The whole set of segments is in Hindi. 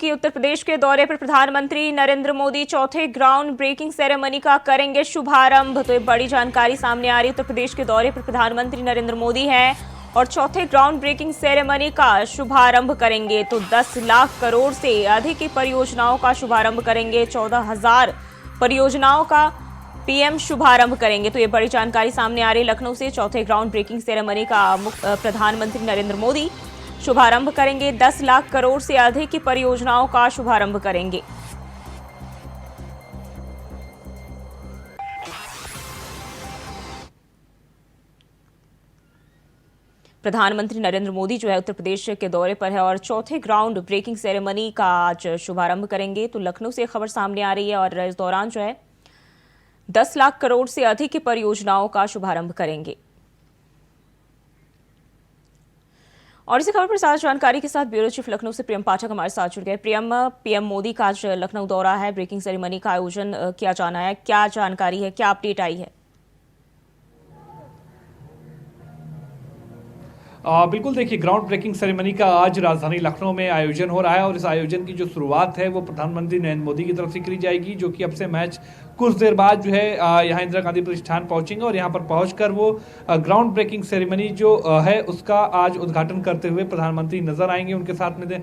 कि उत्तर प्रदेश के दौरे पर प्रधानमंत्री नरेंद्र मोदी चौथे ग्राउंड ब्रेकिंग सेरेमनी का करेंगे शुभारंभ। तो ये बड़ी जानकारी सामने आ रही है। उत्तर प्रदेश के दौरे पर प्रधानमंत्री नरेंद्र मोदी हैं और चौथे ग्राउंड ब्रेकिंग सेरेमनी का शुभारंभ करेंगे। तो 10 लाख करोड़ से अधिक की परियोजनाओं का शुभारंभ करेंगे। 14,000 परियोजनाओं का पीएम शुभारंभ करेंगे। तो ये बड़ी जानकारी सामने आ रही है। लखनऊ से चौथे ग्राउंड ब्रेकिंग सेरेमनी का प्रधानमंत्री नरेंद्र मोदी शुभारंभ करेंगे। 10 लाख करोड़ से अधिक की परियोजनाओं का शुभारंभ करेंगे। प्रधानमंत्री नरेंद्र मोदी जो है उत्तर प्रदेश के दौरे पर है और चौथे ग्राउंड ब्रेकिंग सेरेमनी का आज शुभारंभ करेंगे। तो लखनऊ से खबर सामने आ रही है और इस दौरान जो है 10 लाख करोड़ से अधिक की परियोजनाओं का शुभारंभ करेंगे। और इसी खबर पर साथ जानकारी के साथ ब्यूरो चीफ लखनऊ से प्रियम पाठक हमारे साथ जुड़ गए। प्रियम, पीएम मोदी का आज लखनऊ दौरा है, ब्रेकिंग सेरेमनी का आयोजन किया जाना है, क्या जानकारी है, क्या अपडेट आई है? बिल्कुल, देखिए, ग्राउंड ब्रेकिंग सेरेमनी का आज राजधानी लखनऊ में आयोजन हो रहा है और इस आयोजन की जो शुरुआत है वो प्रधानमंत्री नरेंद्र मोदी की तरफ से करी जाएगी, जो कि अब से मैच कुछ देर बाद जो है यहाँ इंदिरा गांधी प्रतिष्ठान पहुंचेंगे और यहाँ पर पहुंचकर वो ग्राउंड ब्रेकिंग सेरेमनी जो है उसका आज उद्घाटन करते हुए प्रधानमंत्री नजर आएंगे। उनके साथ में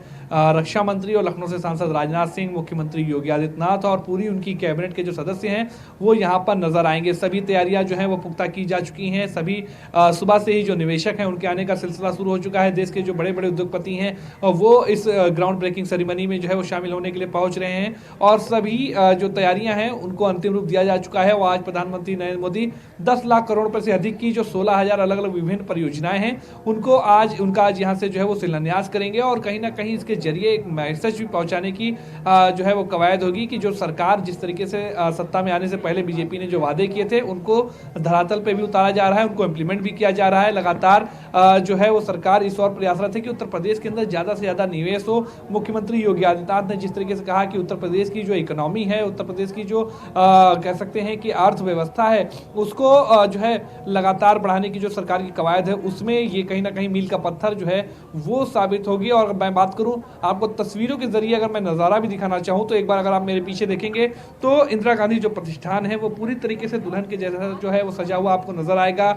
रक्षा मंत्री और लखनऊ से सांसद राजनाथ सिंह, मुख्यमंत्री योगी आदित्यनाथ और पूरी उनकी कैबिनेट के जो सदस्य हैं वो यहाँ पर नजर आएंगे। सभी तैयारियां जो है वो पुख्ता की जा चुकी हैं। सभी सुबह से ही जो निवेशक हैं उनके आने का सिलसिला शुरू हो चुका है। देश के जो बड़े बड़े उद्योगपति हैं और वो इस ग्राउंड ब्रेकिंग सेरेमनी में जो है वो शामिल होने के लिए पहुंच रहे हैं और सभी जो तैयारियां हैं उनको अंतिम रूप दिया जा चुका है। वो आज प्रधानमंत्री नरेंद्र मोदी 10 लाख करोड़ रुपए से अधिक की जो 16,000 अलग अलग विभिन्न परियोजनाएं हैं उनको आज यहाँ से जो है वो शिलान्यास करेंगे और कहीं ना कहीं इसके जरिए एक मैसेज भी पहुंचाने की जो है वो कवायद होगी कि जो सरकार जिस तरीके से सत्ता में आने से पहले बीजेपी ने जो वादे किए थे उनको धरातल पे भी उतारा जा रहा है, उनको इम्प्लीमेंट भी किया जा रहा है। लगातार जो है वो सरकार इस और प्रयासरत है कि उत्तर प्रदेश के अंदर ज्यादा से ज्यादा निवेश हो। मुख्यमंत्री योगी आदित्यनाथ ने जिस तरीके से कहा कि उत्तर प्रदेश की जो इकोनॉमी है, उत्तर प्रदेश की जो कह सकते हैं कि अर्थव्यवस्था है, उसको जो है लगातार बढ़ाने की जो सरकार की कवायद है उसमें ये कहीं ना कहीं मील का पत्थर जो है वो साबित होगी। और मैं बात करूं आपको तस्वीरों के जरिए, अगर मैं नज़ारा भी दिखाना चाहूं तो एक बार अगर आप मेरे पीछे देखेंगे तो इंदिरा गांधी जो प्रतिष्ठान है वो पूरी तरीके से दुल्हन के जैसा जो है वो सजा हुआ आपको नजर आएगा।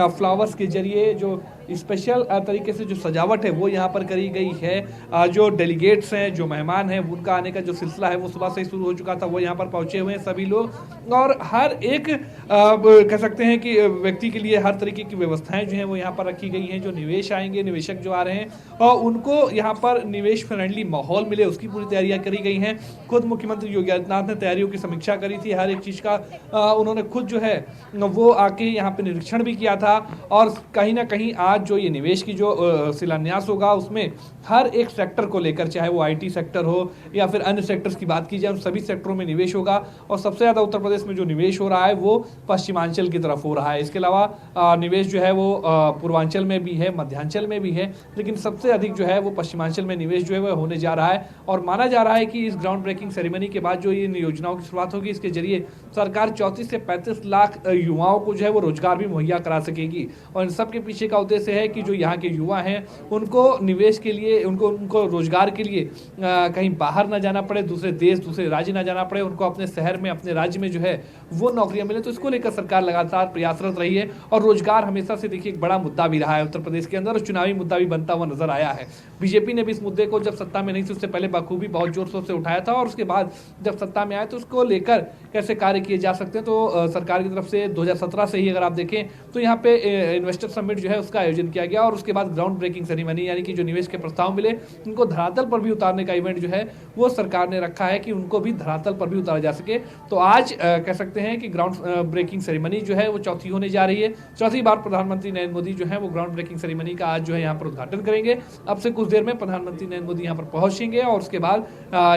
फ्लावर्स के जरिए जो स्पेशल तरीके से जो सजावट है वो यहाँ पर करी गई है। जो डेलीगेट्स हैं, जो मेहमान हैं, उनका आने का जो सिलसिला है वो सुबह से ही शुरू हो चुका था। वो यहाँ पर पहुंचे हुए हैं सभी लोग और हर एक कह सकते हैं कि व्यक्ति के लिए हर तरीके की व्यवस्थाएं जो हैं वो यहाँ पर रखी गई हैं। जो निवेश आएंगे, निवेशक जो आ रहे हैं और उनको यहाँ पर निवेश फ्रेंडली माहौल मिले उसकी पूरी तैयारियां करी गई हैं। खुद मुख्यमंत्री योगी आदित्यनाथ ने तैयारियों की समीक्षा करी थी, हर एक चीज़ का उन्होंने खुद जो है वो आके यहाँ पे निरीक्षण भी किया था। और कहीं ना कहीं आज जो ये निवेश की जो शिलान्यास होगा उसमें हर एक सेक्टर को लेकर, चाहे वो आईटी सेक्टर हो या फिर अन्य सेक्टर्स की बात की जाए, उन सभी सेक्टरों में निवेश होगा। और सबसे ज़्यादा उत्तर प्रदेश में जो निवेश हो रहा है वो पश्चिमांचल की तरफ हो रहा है। इसके अलावा निवेश जो है वो पूर्वांचल में भी है, मध्यांचल में भी है, लेकिन सबसे अधिक जो है वो पश्चिमांचल में निवेश जो है वो होने जा रहा है। और माना जा रहा है कि इस ग्राउंड ब्रेकिंग सेरेमनी के बाद जो ये योजनाओं की शुरुआत होगी इसके जरिए सरकार 34 से 35 लाख युवाओं को जो है वो रोजगार भी मुहैया करा सकेगी। और इन सब के पीछे का उद्देश्य है कि जो यहाँ के युवा हैं उनको निवेश के लिए, उनको रोजगार के लिए कहीं बाहर ना जाना पड़े, दूसरे देश, दूसरे राज्य ना जाना पड़े, उनको अपने शहर में, अपने राज्य में जो है वो नौकरियां मिले। तो इसको लेकर सरकार लगातार प्रयासरत रही है और रोजगार हमेशा से देखिए एक बड़ा मुद्दा भी रहा है उत्तर प्रदेश के अंदर और चुनावी मुद्दा भी बनता हुआ नजर आया है। बीजेपी ने भी इस मुद्दे को जब सत्ता में नहीं थी उससे पहले बखूबी बहुत जोर शोर से उठाया था और उसके बाद जब सत्ता में आए तो उसको लेकर कैसे कार्य किए जा सकते हैं। तो सरकार की तरफ से 2017 से ही अगर आप देखें तो यहाँ पे इन्वेस्टर समिट जो है उसका आयोजन किया गया और उसके बाद ग्राउंड ब्रेकिंग सेरेमनी यानी कि जो निवेश के प्रस्ताव मिले उनको धरातल पर भी उतारने का इवेंट जो है वो सरकार ने रखा है कि उनको भी धरातल पर भी उतारा जा सके। तो आज कह सकते हैं कि ग्राउंड ब्रेकिंग सेरेमनी जो है वो चौथी होने जा रही है। चौथी बार प्रधानमंत्री नरेंद्र मोदी जो है वो ग्राउंड ब्रेकिंग सेरेमनी का आज जो है यहाँ पर उद्घाटन करेंगे। अब से कुछ देर में प्रधानमंत्री नरेंद्र मोदी यहाँ पर पहुंचेंगे और उसके बाद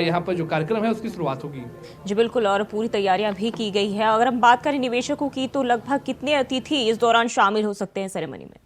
यहाँ पर जो कार्यक्रम है उसकी शुरुआत होगी। जी बिल्कुल, और पूरी तैयारियां भी की गई है। अगर हम बात करें निवेशकों की तो लगभग कितने अतिथि इस दौरान शामिल हो सकते हैं सेरेमनी में?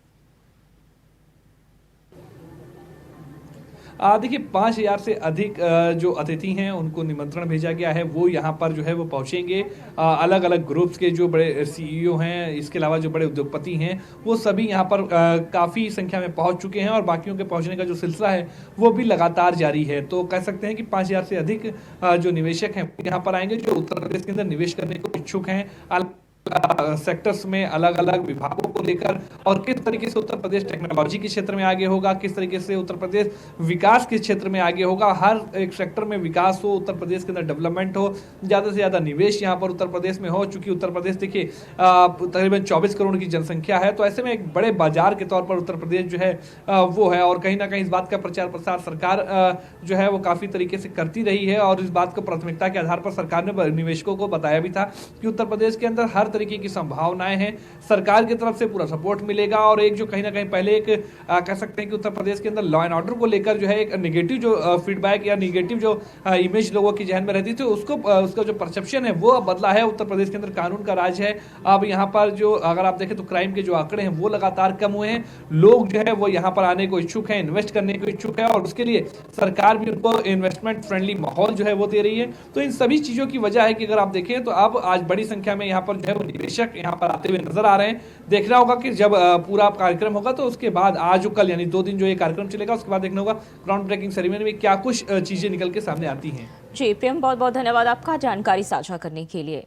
देखिए 5,000 से अधिक जो अतिथि हैं उनको निमंत्रण भेजा गया है, वो यहाँ पर जो है वो पहुँचेंगे। अलग अलग ग्रुप्स के जो बड़े सीईओ हैं, इसके अलावा जो बड़े उद्योगपति हैं, वो सभी यहाँ पर काफ़ी संख्या में पहुँच चुके हैं और बाकियों के पहुँचने का जो सिलसिला है वो भी लगातार जारी है। तो कह सकते हैं कि 5,000 से अधिक जो निवेशक हैं यहाँ पर आएंगे, जो उत्तर प्रदेश के अंदर निवेश करने को इच्छुक हैं सेक्टर्स में, अलग अलग विभागों को लेकर, और किस तरीके से उत्तर प्रदेश टेक्नोलॉजी के क्षेत्र में आगे होगा, किस तरीके से उत्तर प्रदेश विकास के क्षेत्र में आगे होगा। हर एक सेक्टर में विकास हो, उत्तर प्रदेश के अंदर डेवलपमेंट हो, ज़्यादा से ज़्यादा निवेश यहाँ पर उत्तर प्रदेश में हो। चूंकि उत्तर प्रदेश देखिए तकरीबन 24 करोड़ की जनसंख्या है, तो ऐसे में एक बड़े बाजार के तौर पर उत्तर प्रदेश जो है वो है। और कहीं ना कहीं इस बात का प्रचार प्रसार सरकार जो है वो काफ़ी तरीके से करती रही है, और इस बात को प्राथमिकता के आधार पर सरकार ने निवेशकों को बताया भी था कि उत्तर प्रदेश के अंदर हर तरीके की संभावनाएं हैं, सरकार की तरफ से पूरा सपोर्ट मिलेगा। और एक जो कहीं ना कहीं पहले एक कह सकते हैं कि उत्तर प्रदेश के अंदर लॉ एंड ऑर्डर को लेकर जो है एक नेगेटिव जो फीडबैक या नेगेटिव जो इमेज लोगों की जहन में रहती थी, उसको उसका जो परसेप्शन है वो अब बदला है। उत्तर प्रदेश के अंदर कानून का राज है। अब यहाँ पर जो अगर आप देखें तो क्राइम के जो आंकड़े हैं वो लगातार कम हुए हैं। लोग जो है वो यहाँ पर आने को इच्छुक हैं, इन्वेस्ट करने को इच्छुक है, और उसके लिए सरकार भी उनको इन्वेस्टमेंट फ्रेंडली माहौल जो है वो दे रही है। तो इन सभी चीजों की वजह है कि अगर आप देखें तो अब आज बड़ी संख्या में यहाँ पर जो है वो निवेशक यहाँ पर आते हुए नजर आ रहे हैं। देखना होगा कि जब पूरा कार्यक्रम होगा तो उसके बाद आज कल यानी 2 दिन जो ये कार्यक्रम चलेगा, उसके बाद देखना होगा ग्राउंड ब्रेकिंग सेरेमनी में क्या कुछ चीजें निकल के सामने आती हैं। जी प्रेम, बहुत बहुत धन्यवाद आपका जानकारी साझा करने के लिए।